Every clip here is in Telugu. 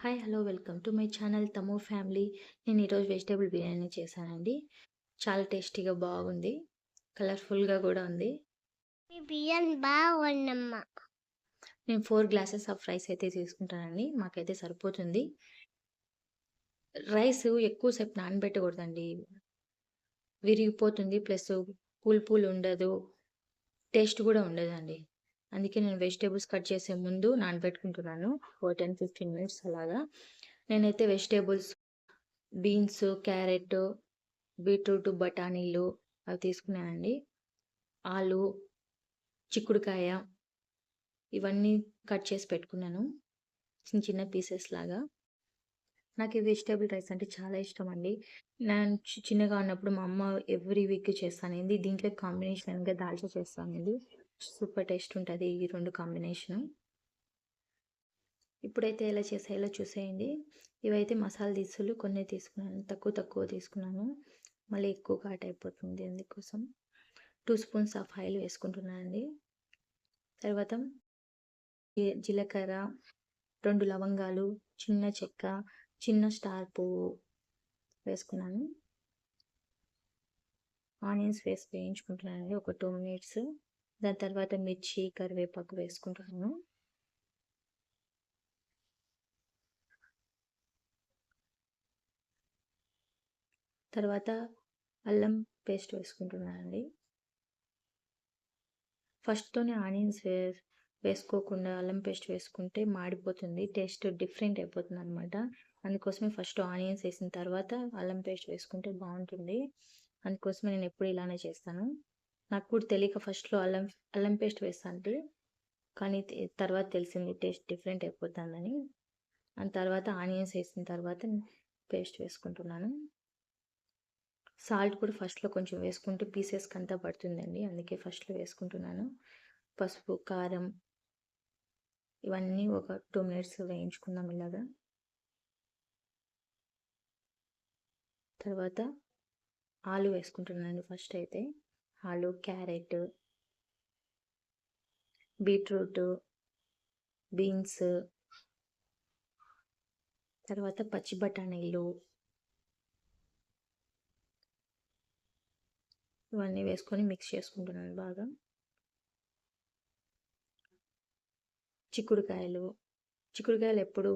Hi hello welcome to my channel తమో ఫ్యామిలీ. నేను ఈరోజు వెజిటేబుల్ బిర్యానీ చేశానండి. చాలా టేస్టీగా బాగుంది, కలర్ఫుల్గా కూడా ఉంది. మీ బియ్యం బాగుండమ్మా. నేను 4 గ్లాసెస్ ఆఫ్ రైస్ అయితే తీసుకుంటానండి, మాకైతే సరిపోతుంది. రైస్ ఎక్కువసేపు నానబెట్టకూడదండి, విరిగిపోతుంది. ప్లస్ పూల్ పూల్ ఉండదు, టేస్ట్ కూడా ఉండదండి. అందుకే నేను వెజిటేబుల్స్ కట్ చేసే ముందు నానబెట్టుకుంటున్నాను ఒక 10-15 మినిట్స్ అలాగా. నేనైతే వెజిటేబుల్స్ బీన్స్, క్యారెట్, బీట్రూట్, బఠానీలు అవి తీసుకున్నానండి. ఆలు, చిక్కుడుకాయ ఇవన్నీ కట్ చేసి పెట్టుకున్నాను చిన్న చిన్న పీసెస్ లాగా. నాకు ఈ వెజిటేబుల్ రైస్ అంటే చాలా ఇష్టం అండి. నేను చిన్నగా ఉన్నప్పుడు మా అమ్మ ఎవ్రీ వీక్ చేస్తానండి. దీంట్లో కాంబినేషన్గా దాల్చా చేస్తానండి. సూపర్ టేస్ట్ ఉంటుంది ఈ రెండు కాంబినేషను. ఇప్పుడైతే ఎలా చేసేయాలో చూసేయండి. ఇవైతే మసాలా దినుసులు కొన్ని తీసుకున్నాను, తక్కువ తీసుకున్నాను, మళ్ళీ ఎక్కువ ఘాట్ అయిపోతుంది అందుకోసం. 2 స్పూన్స్ ఆఫ్ ఆయిల్ వేసుకుంటున్నానండి. తర్వాత జీలకర్ర, 2 లవంగాలు, చిన్న చెక్క, చిన్న స్టార్ పువ్వు వేసుకున్నాను. ఆనియన్స్ వేసి వేయించుకుంటున్నానండి ఒక 2 మినిట్స్. దాని తర్వాత మిర్చి, కరివేపాకు వేసుకుంటున్నాను. తర్వాత అల్లం పేస్ట్ వేసుకుంటున్నానండి. ఫస్ట్‌తోనే ఆనియన్స్ వేసుకోకుండా అల్లం పేస్ట్ వేసుకుంటే మాడిపోతుంది, టేస్ట్ డిఫరెంట్ అయిపోతుందనమాట. అందుకోసమే ఫస్ట్ ఆనియన్స్ వేసిన తర్వాత అల్లం పేస్ట్ వేసుకుంటే బాగుంటుంది. అందుకోసమే నేను ఎప్పుడు ఇలానే చేస్తాను. నాకు కూడా తెలియక ఫస్ట్‌లో అల్లం పేస్ట్ వేస్తాంటి, కానీ తర్వాత తెలిసింది టేస్ట్ డిఫరెంట్ అయిపోతుందని. దాని తర్వాత ఆనియన్స్ వేసిన తర్వాత పేస్ట్ వేసుకుంటున్నాను. సాల్ట్ కూడా ఫస్ట్‌లో కొంచెం వేసుకుంటే పీసెస్‌కి అంతా పడుతుందండి, అందుకే ఫస్ట్‌లో వేసుకుంటున్నాను. పసుపు, కారం ఇవన్నీ ఒక 2 మినిట్స్ వేయించుకుందాం ఇలాగా. తర్వాత ఆలు వేసుకుంటున్నాను ఫస్ట్ అయితే. ఆలు, క్యారెట్, బీట్రూట్, బీన్స్, తర్వాత పచ్చి బఠానీలు ఇవన్నీ వేసుకొని మిక్స్ చేసుకుంటున్నాను బాగా. చిక్కుడుకాయలు ఎప్పుడు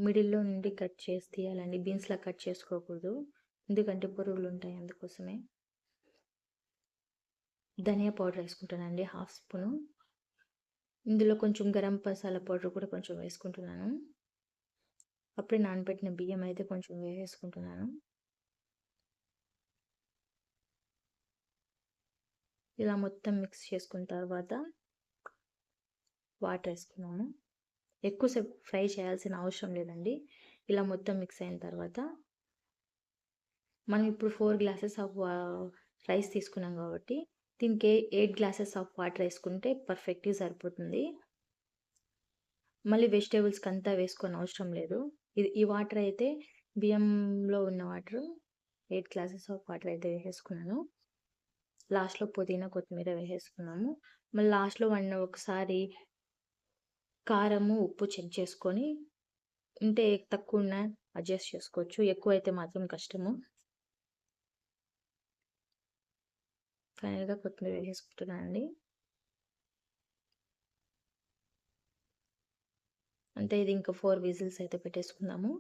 మిడిల్లో నుండి కట్ చేసి తీయాలండి, బీన్స్లా కట్ చేసుకోకూడదు, ఎందుకంటే పురుగులు ఉంటాయి అందుకోసమే. ధనియా పౌడర్ వేసుకుంటానండి 1/2 స్పూను. ఇందులో కొంచెం గరం మసాలా పౌడర్ కూడా కొంచెం వేసుకుంటున్నాను. అప్పుడే నానబెట్టిన బియ్యం అయితే కొంచెం వేసుకుంటున్నాను. ఇలా మొత్తం మిక్స్ చేసుకున్న తర్వాత వాటర్ వేసుకున్నాను. ఎక్కువసేపు ఫ్రై చేయాల్సిన అవసరం లేదండి. ఇలా మొత్తం మిక్స్ అయిన తర్వాత మనం ఇప్పుడు 4 గ్లాసెస్ ఆఫ్ రైస్ తీసుకున్నాం కాబట్టి దీనికి 8 గ్లాసెస్ ఆఫ్ వాటర్ వేసుకుంటే పర్ఫెక్ట్గా సరిపోతుంది. మళ్ళీ వెజిటేబుల్స్కి అంతా వేసుకొని అవసరం లేదు. ఈ వాటర్ అయితే బియ్యంలో ఉన్న వాటర్ 8 గ్లాసెస్ ఆఫ్ వాటర్ అయితే వేసేసుకున్నాను. లాస్ట్లో పుదీనా, కొత్తిమీర వేసేసుకున్నాము. మళ్ళీ లాస్ట్లో ఒకసారి కారము, ఉప్పు చెక్ చేసుకొని ఉంటే తక్కువ ఉన్న అడ్జస్ట్ చేసుకోవచ్చు, ఎక్కువ అయితే మాత్రం కష్టము. ఫైనల్గా కొత్తిమీర వేసేసుకుంటున్నానండి. అంతే, ఇది ఇంకా 4 విజిల్స్ అయితే పెట్టేసుకుందాము.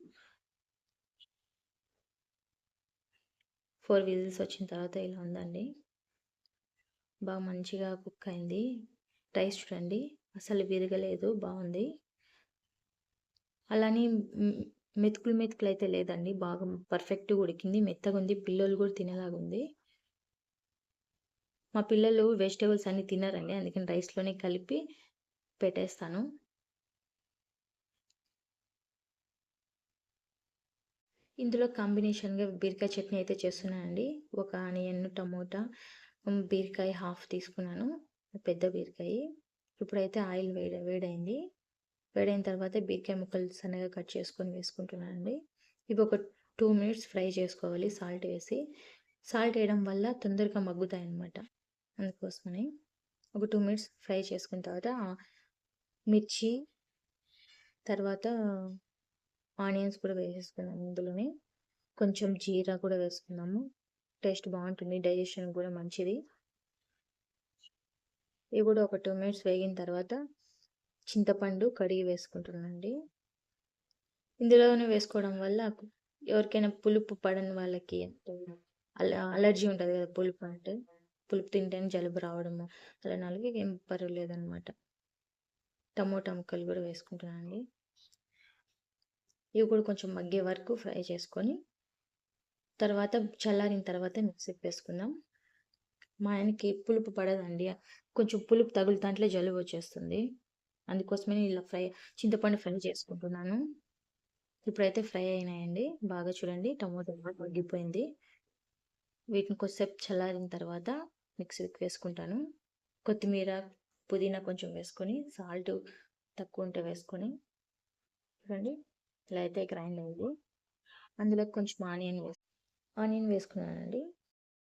4 విజిల్స్ వచ్చిన తర్వాత ఇలా ఉందండి, బాగా మంచిగా కుక్ అయింది. రైస్ చూడండి అసలు విరగలేదు, బాగుంది. అలానే మెతుకులు అయితే లేదండి, బాగా పర్ఫెక్ట్గా ఉడికింది, మెత్తగా ఉంది, పిల్లలు కూడా తినేలాగుంది. మా పిల్లలు వెజిటేబుల్స్ అన్నీ తినరండి, అందుకని రైస్లోనే కలిపి పెట్టేస్తాను. ఇందులో కాంబినేషన్గా బీరకాయ చట్నీ అయితే చేస్తున్నానండి. ఒక ఆనియన్, టమోటా, బీరకాయ హాఫ్ తీసుకున్నాను, పెద్ద బీరకాయ. ఇప్పుడైతే ఆయిల్ వేడైంది. వేడైన తర్వాత బీరకాయ ముక్కలు సన్నగా కట్ చేసుకొని వేసుకుంటున్నానండి. ఇవి ఒక 2 మినిట్స్ ఫ్రై చేసుకోవాలి సాల్ట్ వేసి. సాల్ట్ వేయడం వల్ల తొందరగా మగ్గుతాయి అన్నమాట, అందుకోసమని. ఒక 2 మినిట్స్ ఫ్రై చేసుకున్న తర్వాత మిర్చి, తర్వాత ఆనియన్స్ కూడా వేసేసుకున్నాము ఇందులోనే. కొంచెం జీరా కూడా వేసుకున్నాము. టేస్ట్ బాగుంటుంది, డైజెషన్ కూడా మంచిది. ఇవి కూడా ఒక 2 మినిట్స్ వేగిన తర్వాత చింతపండు కడిగి వేసుకుంటున్నానండి. ఇందులోనే వేసుకోవడం వల్ల ఎవరికైనా పులుపు పడని వాళ్ళకి అలర్జీ ఉంటుంది కదా పులుపు అంటే, పులుపు తింటేనే జలుబు రావడము అలాంటి వాళ్ళకి ఏం పర్వాలేదన్నమాట. టమోటా ముక్కలు కూడా వేసుకుంటున్నానండి. ఇవి కూడా కొంచెం మగ్గే వరకు ఫ్రై చేసుకొని తర్వాత చల్లారిన తర్వాత మిక్సీకి వేసుకుందాం. మా ఆయనకి పులుపు పడదండి, కొంచెం పులుపు తగులుతాంట్లే జలుబు వచ్చేస్తుంది. అందుకోసమే ఇలా చింతపండు ఫ్రై చేసుకుంటున్నాను. ఇప్పుడైతే ఫ్రై అయినాయండి బాగా. చూడండి టమోటా బాగా మగ్గిపోయింది. వీటిని కొద్దిసేపు చల్లారిన తర్వాత మిక్సీకి వేసుకుంటాను. కొత్తిమీర, పుదీనా కొంచెం వేసుకొని, సాల్ట్ తక్కువ ఉంటే వేసుకొని, చూడండి ఇలా అయితే గ్రైండ్ అయింది. అందులో కొంచెం ఆనియన్ వేసుకున్నానండి.